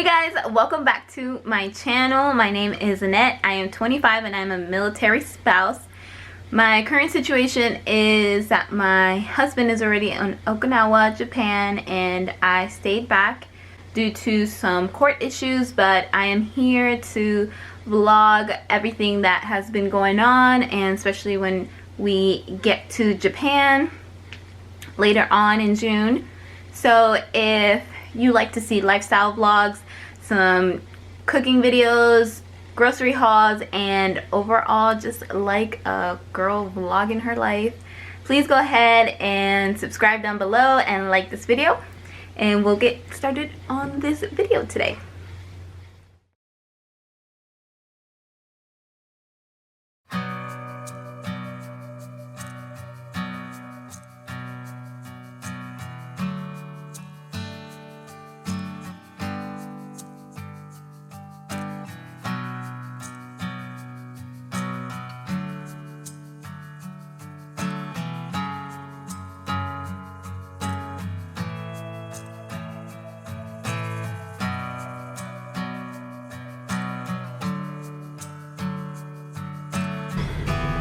Hey guys, welcome back to my channel. My name is Annette. I am 25 and I'm a military spouse. My current situation is that my husband is already in Okinawa, Japan, and I stayed back due to some court issues, but I am here to vlog everything that has been going on, and especially when we get to Japan later on in June. So if you like to see lifestyle vlogs, some cooking videos, grocery hauls, and overall just like a girl vlogging her life, please go ahead and subscribe down below and like this video, and we'll get started on this video today.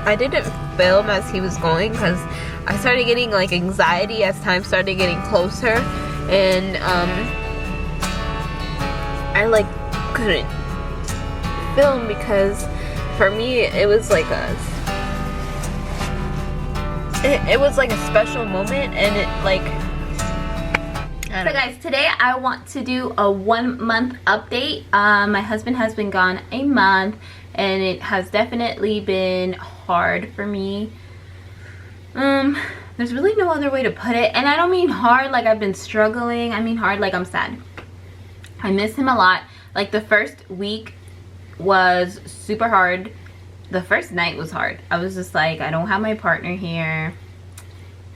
I didn't film as he was going because I started getting like anxiety as time started getting closer, and I like couldn't film because for me it was like a special moment, and it like so guys, today I want to do a 1 month update. My husband has been gone a month, and it has definitely been hard for me. There's really no other way to put it, and I don't mean hard like I've been struggling. I mean hard like I'm sad. I miss him a lot. Like the first week was super hard. The first night was hard. I was just like, I don't have my partner here.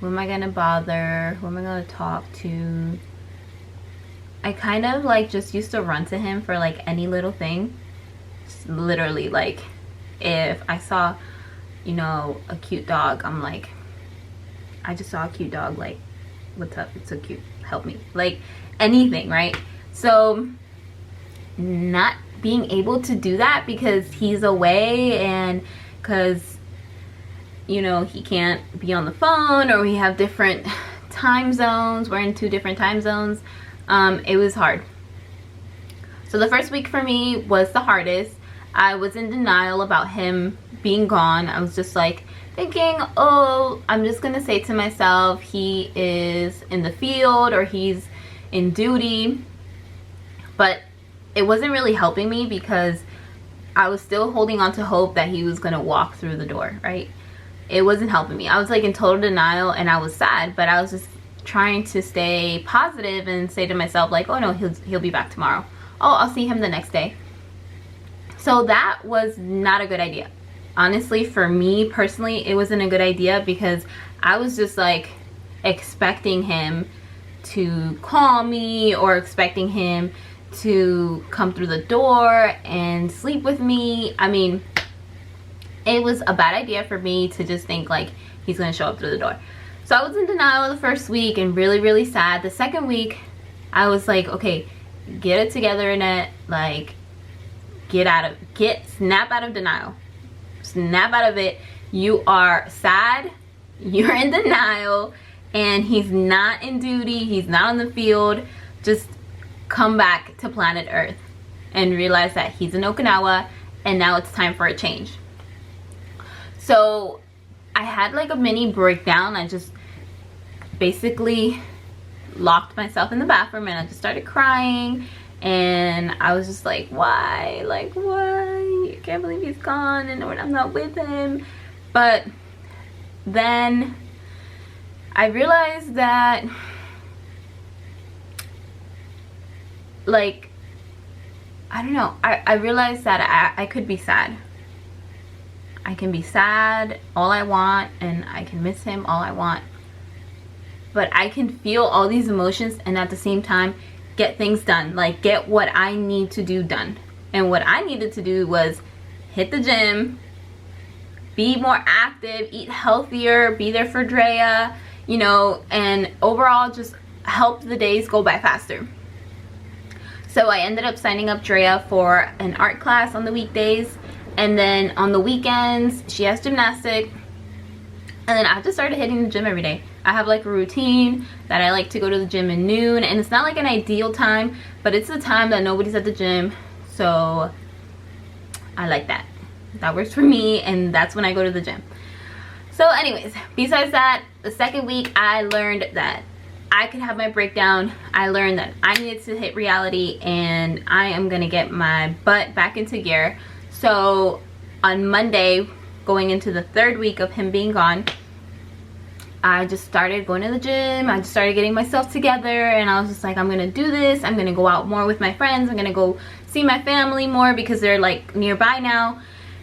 Who am I gonna bother? Who am I gonna talk to? I kind of like just used to run to him for like any little thing. Just literally, like if I saw, you know, a cute dog, I'm like, I just saw a cute dog, like, what's up? It's so cute, help me. Like anything, right? So not being able to do that because he's away, and because, you know, he can't be on the phone, or we have different time zones. We're in 2 different time zones. It was hard. So the first week for me was the hardest. I was in denial about him being gone. I was just like thinking, oh, I'm just gonna say to myself, he is in the field or he's in duty. But it wasn't really helping me because I was still holding on to hope that he was gonna walk through the door, right? It wasn't helping me. I was like in total denial, and I was sad, but I was just trying to stay positive and say to myself like, oh no, he'll be back tomorrow. Oh, I'll see him the next day. So that was not a good idea. Honestly, for me personally, it wasn't a good idea because I was just like expecting him to call me, or expecting him to come through the door and sleep with me. I mean, it was a bad idea for me to just think like he's gonna show up through the door. So I was in denial the first week and really sad. The second week I was like, okay, get it together, Annette. Like, snap out of denial. Snap out of it. You are sad, you're in denial, and he's not in duty, he's not on the field. Just come back to planet Earth and realize that he's in Okinawa, and now it's time for a change. So I had like a mini breakdown. I just basically locked myself in the bathroom and I just started crying, and I was just like, why? Like, why? I can't believe he's gone and I'm not with him. But then I realized that, like, I don't know, I realized that I could be sad. I can be sad all I want, and I can miss him all I want, but I can feel all these emotions and at the same time get things done, like get what I need to do done. And what I needed to do was hit the gym, be more active, eat healthier, be there for Drea, you know, and overall just help the days go by faster. So I ended up signing up Drea for an art class on the weekdays, and then on the weekends she has gymnastics, and then I just started hitting the gym every day. I have like a routine that I like to go to the gym at noon, and it's not like an ideal time, but it's the time that nobody's at the gym, so I like that. That works for me, and that's when I go to the gym. So anyways, besides that, the second week I learned that I could have my breakdown. I learned that I needed to hit reality, and I am gonna get my butt back into gear. So on Monday, going into the third week of him being gone, I just started going to the gym. I just started getting myself together, and I was just like, I'm gonna do this. I'm gonna go out more with my friends. I'm gonna go see my family more because they're like nearby now,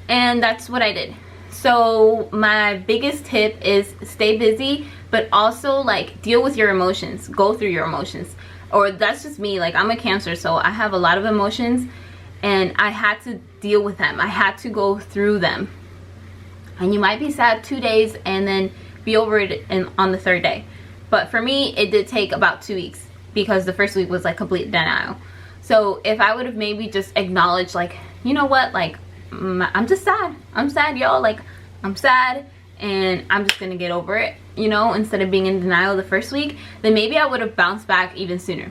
and that's what I did. So my biggest tip is stay busy, but also like deal with your emotions. Go through your emotions. Or that's just me. Like, I'm a Cancer, so I have a lot of emotions, and I had to deal with them. I had to go through them. And you might be sad 2 days and then be over it on the third day. But for me, it did take about 2 weeks, because the first week was like complete denial. So if I would have maybe just acknowledged, like, you know what, like, I'm just sad. I'm sad, y'all. Like, I'm sad, and I'm just gonna get over it, you know, instead of being in denial the first week, then maybe I would have bounced back even sooner.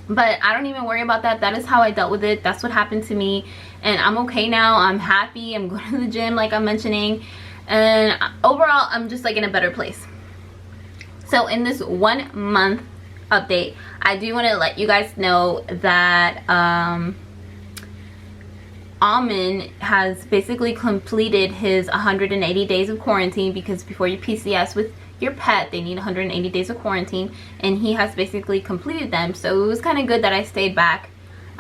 But I don't even worry about that. That is how I dealt with it. That's what happened to me, and I'm okay now. I'm happy. I'm going to the gym, like I'm mentioning, and overall I'm just like in a better place. So in this 1 month update, I do want to let you guys know that Almond has basically completed his 180 days of quarantine, because before you PCS with your pet, they need 180 days of quarantine, and he has basically completed them. So it was kind of good that I stayed back.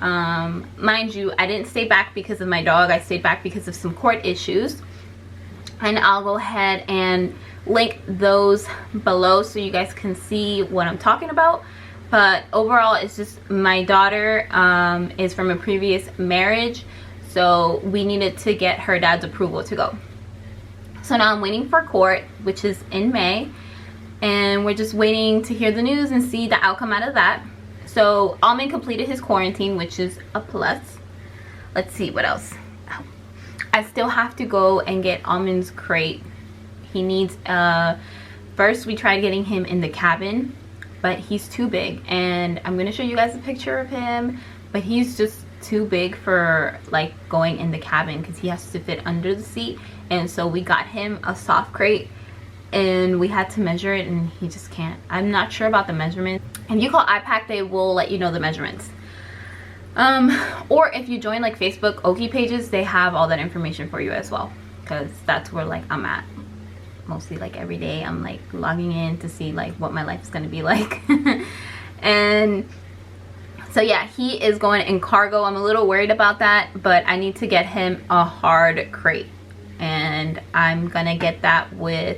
Mind you, I didn't stay back because of my dog. I stayed back because of some court issues, and I'll go ahead and link those below so you guys can see what I'm talking about. But overall, it's just my daughter is from a previous marriage, so we needed to get her dad's approval to go. So now I'm waiting for court, which is in May, and we're just waiting to hear the news and see the outcome out of that. So Almond completed his quarantine, which is a plus. Let's see what else. I still have to go and get Almond's crate. He needs first we tried getting him in the cabin, but he's too big, and I'm gonna show you guys a picture of him, but he's just too big for like going in the cabin, because he has to fit under the seat. And so we got him a soft crate, and we had to measure it, and he just can't. I'm not sure about the measurements. If you call iPack, they will let you know the measurements. Or if you join like Facebook Okie pages, they have all that information for you as well, because that's where like I'm at mostly. Like every day I'm like logging in to see like what my life is gonna be like. And so yeah, he is going in cargo. I'm a little worried about that, but I need to get him a hard crate, and I'm gonna get that with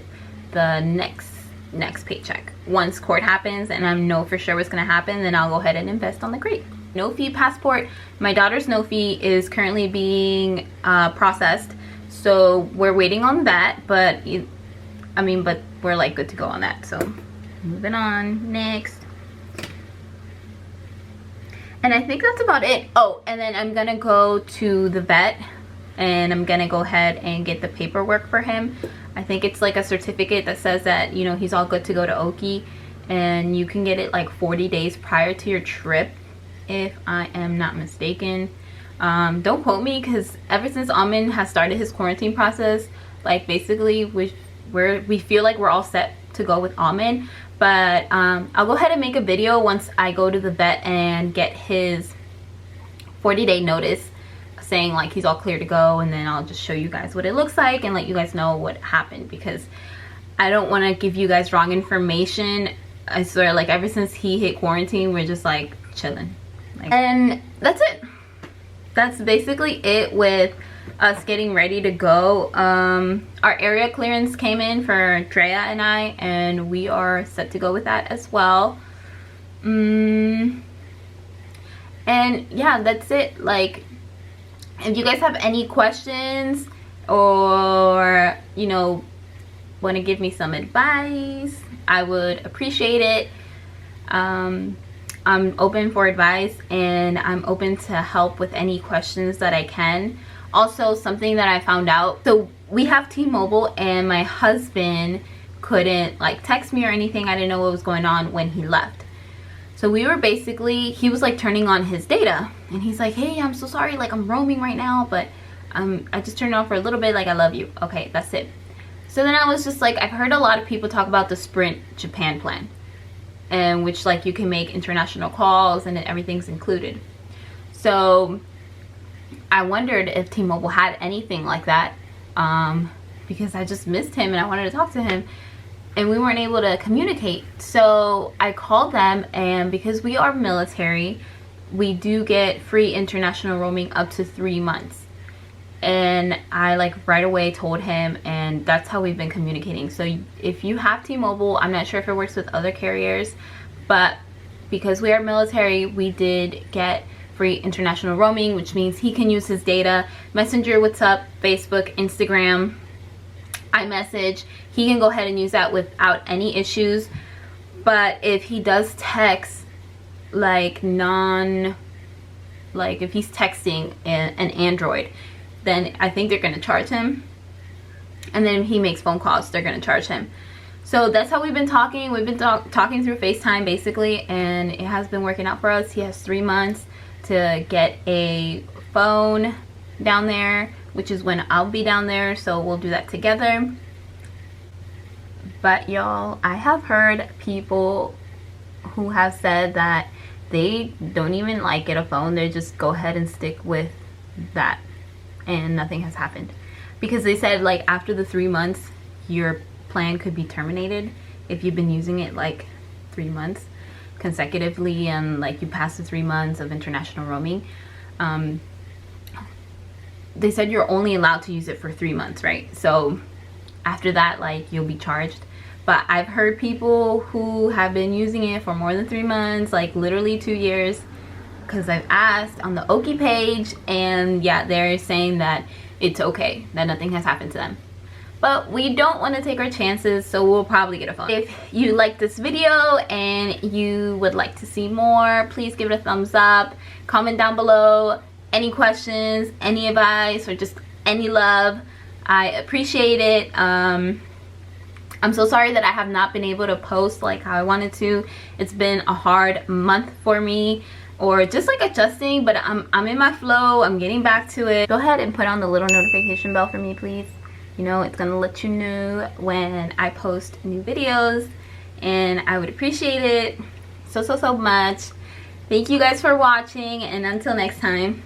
the next paycheck. Once court happens and I know for sure what's gonna happen, then I'll go ahead and invest on the crate. No fee passport. My daughter's no fee is currently being processed, so we're waiting on that. But but we're like good to go on that. So moving on, next. And I think that's about it. Oh, and then I'm gonna go to the vet, and I'm gonna go ahead and get the paperwork for him. I think it's like a certificate that says that, you know, he's all good to go to Okie, and you can get it like 40 days prior to your trip, if I am not mistaken. Don't quote me, because ever since Almond has started his quarantine process, like basically we feel like we're all set to go with Almond. But I'll go ahead and make a video once I go to the vet and get his 40-day notice saying like he's all clear to go, and then I'll just show you guys what it looks like and let you guys know what happened, because I don't want to give you guys wrong information. I swear, like ever since he hit quarantine, we're just like chilling. And that's it. That's basically it with us getting ready to go. Our area clearance came in for Drea and I, and we are set to go with that as well. And yeah, that's it. Like, if you guys have any questions, or you know, want to give me some advice, I would appreciate it. I'm open for advice, and I'm open to help with any questions that I can. Also, something that I found out, so we have T-Mobile, and my husband couldn't like text me or anything. I didn't know what was going on when he left. So we were basically, he was like turning on his data, and he's like, hey, I'm so sorry, like I'm roaming right now, but I just turned it off for a little bit, like I love you. Okay, that's it. So then I was just like, I've heard a lot of people talk about the Sprint Japan plan, and which like you can make international calls and everything's included. So I wondered if T-Mobile had anything like that, because I just missed him and I wanted to talk to him, and we weren't able to communicate. So I called them, and because we are military, we do get free international roaming up to 3 months. And I like right away told him, and that's how we've been communicating. So if you have T-Mobile, I'm not sure if it works with other carriers, but because we are military, we did get free international roaming, which means he can use his data, Messenger, WhatsApp, Facebook, Instagram, iMessage. He can go ahead and use that without any issues. But if he does text, like if he's texting an Android, then I think they're going to charge him. And then if he makes phone calls, they're going to charge him. So that's how we've been talking. We've been talking through FaceTime basically, and it has been working out for us. He has 3 months to get a phone down there, which is when I'll be down there, so we'll do that together. But y'all, I have heard people who have said that they don't even like get a phone. They just go ahead and stick with that, and nothing has happened, because they said like after the 3 months your plan could be terminated if you've been using it like 3 months consecutively, and like you pass the 3 months of international roaming. They said you're only allowed to use it for 3 months, right? So after that, like, you'll be charged. But I've heard people who have been using it for more than 3 months, like literally 2 years, because I've asked on the Oki page, and yeah, they're saying that it's okay, that nothing has happened to them. But we don't want to take our chances, so we'll probably get a phone. If you like this video and you would like to see more, please give it a thumbs up. Comment down below any questions, any advice, or just any love. I appreciate it. I'm so sorry that I have not been able to post like how I wanted to. It's been a hard month for me, or just like adjusting, but I'm in my flow. I'm getting back to it. Go ahead and put on the little notification bell for me, please. You know, it's gonna let you know when I post new videos, and I would appreciate it so much. Thank you guys for watching, and until next time.